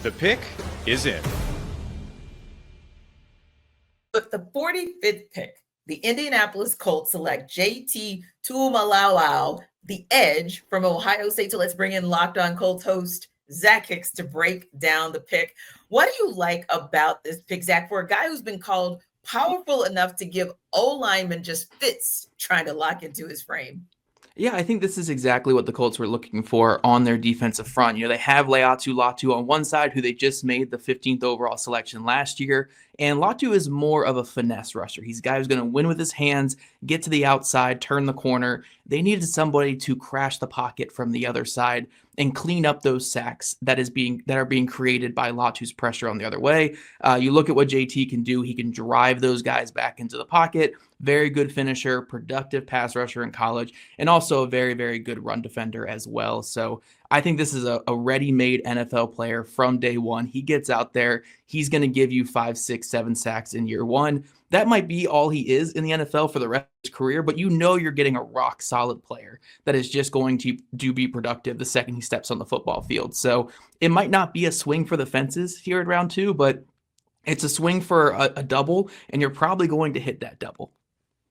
The pick is in. With the 45th pick, the Indianapolis Colts select JT Tuimoloau, the edge from Ohio State. So let's bring in Locked On Colts host Zach Hicks to break down the pick. What do you like about this pick, Zach, for a guy who's been called powerful enough to give O-linemen just fits trying to lock into his frame? Yeah, I think this is exactly what the Colts were looking for on their defensive front. They have Laiatu Latu on one side, who they just made the 15th overall selection last year. And Latu is more of a finesse rusher. He's a guy who's going to win with his hands, get to the outside, turn the corner. They needed somebody to crash the pocket from the other side and clean up those sacks that are being created by Latu's pressure on the other way. You look at what JT can do. He can drive those guys back into the pocket. Very good finisher, productive pass rusher in college, and also a very, very good run defender as well. So I think this is a ready-made NFL player from day one. He gets out there. He's going to give you 5, 6, 7 sacks in year one. That might be all he is in the NFL for the rest of his career, but you're getting a rock-solid player that is just going to be productive the second he steps on the football field. So it might not be a swing for the fences here at round 2, but it's a swing for a double, and you're probably going to hit that double.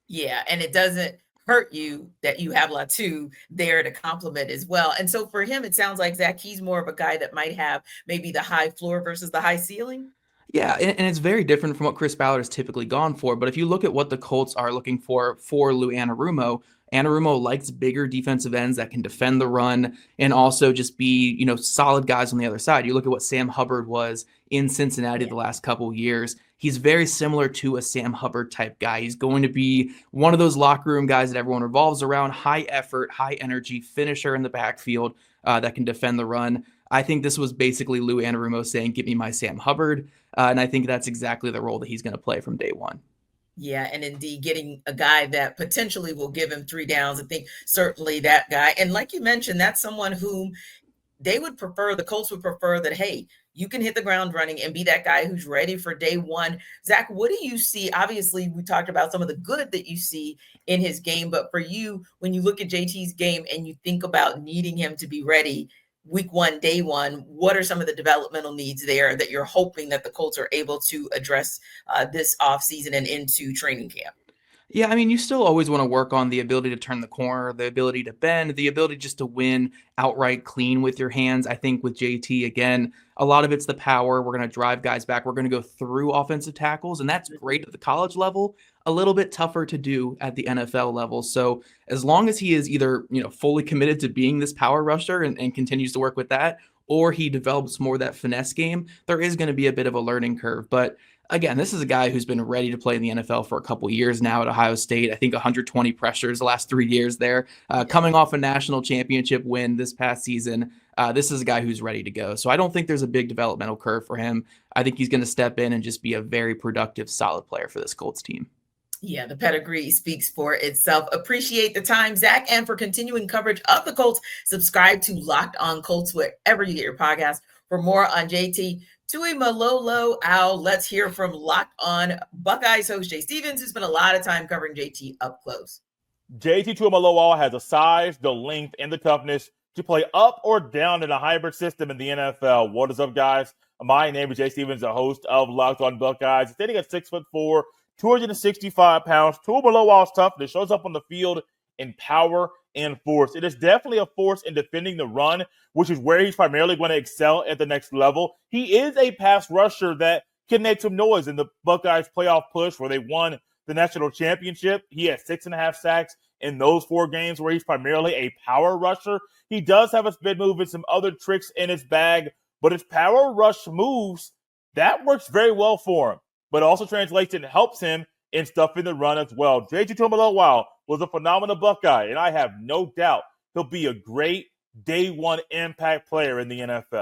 Yeah, and it doesn't hurt you that you have Latu there to complement as well. And so for him, it sounds like, Zach, he's more of a guy that might have maybe the high floor versus the high ceiling. Yeah, and it's very different from what Chris Ballard has typically gone for. But if you look at what the Colts are looking for Lou Anarumo, Anarumo likes bigger defensive ends that can defend the run and also just be, solid guys on the other side. You look at what Sam Hubbard was in Cincinnati the last couple of years. He's very similar to a Sam Hubbard type guy. He's going to be one of those locker room guys that everyone revolves around, high effort, high energy, finisher in the backfield that can defend the run. I think this was basically Lou Anarumo saying, "Give me my Sam Hubbard." And I think that's exactly the role that he's going to play from day one. Yeah, and indeed getting a guy that potentially will give him 3 downs. I think certainly that guy. And like you mentioned, that's someone whom the Colts would prefer that, hey, you can hit the ground running and be that guy who's ready for day one. Zach, what do you see? Obviously, we talked about some of the good that you see in his game, but for you, when you look at JT's game and you think about needing him to be ready week one, day one, what are some of the developmental needs there that you're hoping that the Colts are able to address this offseason and into training camp? Yeah, I mean, you still always want to work on the ability to turn the corner, the ability to bend, the ability just to win outright clean with your hands. I think with JT, again, a lot of it's the power. We're going to drive guys back. We're going to go through offensive tackles, and that's great at the college level, a little bit tougher to do at the NFL level. So as long as he is either, fully committed to being this power rusher and continues to work with that, or he develops more of that finesse game, there is going to be a bit of a learning curve. But again, this is a guy who's been ready to play in the NFL for a couple years now at Ohio State. I think 120 pressures the last 3 years there. Coming off a national championship win this past season, this is a guy who's ready to go. So I don't think there's a big developmental curve for him. I think he's going to step in and just be a very productive, solid player for this Colts team. Yeah, the pedigree speaks for itself. Appreciate the time, Zach, and for continuing coverage of the Colts. Subscribe to Locked On Colts wherever you get your podcast. For more on JT Tuimoloau, let's hear from Locked On Buckeyes host Jay Stevens, who spent a lot of time covering JT up close. JT Tuimoloau has the size, the length, and the toughness to play up or down in a hybrid system in the NFL. What is up, guys? My name is Jay Stevens, the host of Locked On Buckeyes. Standing at 6'4", 265 pounds. Tuimoloau's toughness shows up on the field in power and force. It is definitely a force in defending the run, which is where he's primarily going to excel at the next level. He is a pass rusher that can make some noise in the Buckeyes playoff push where they won the national championship. He had 6.5 sacks in those 4 games where he's primarily a power rusher. He does have a spin move and some other tricks in his bag, but his power rush moves, that works very well for him, but also translates and helps him in stuffing the run as well. JT Tuimoloau was a phenomenal Buckeye, and I have no doubt he'll be a great day one impact player in the NFL.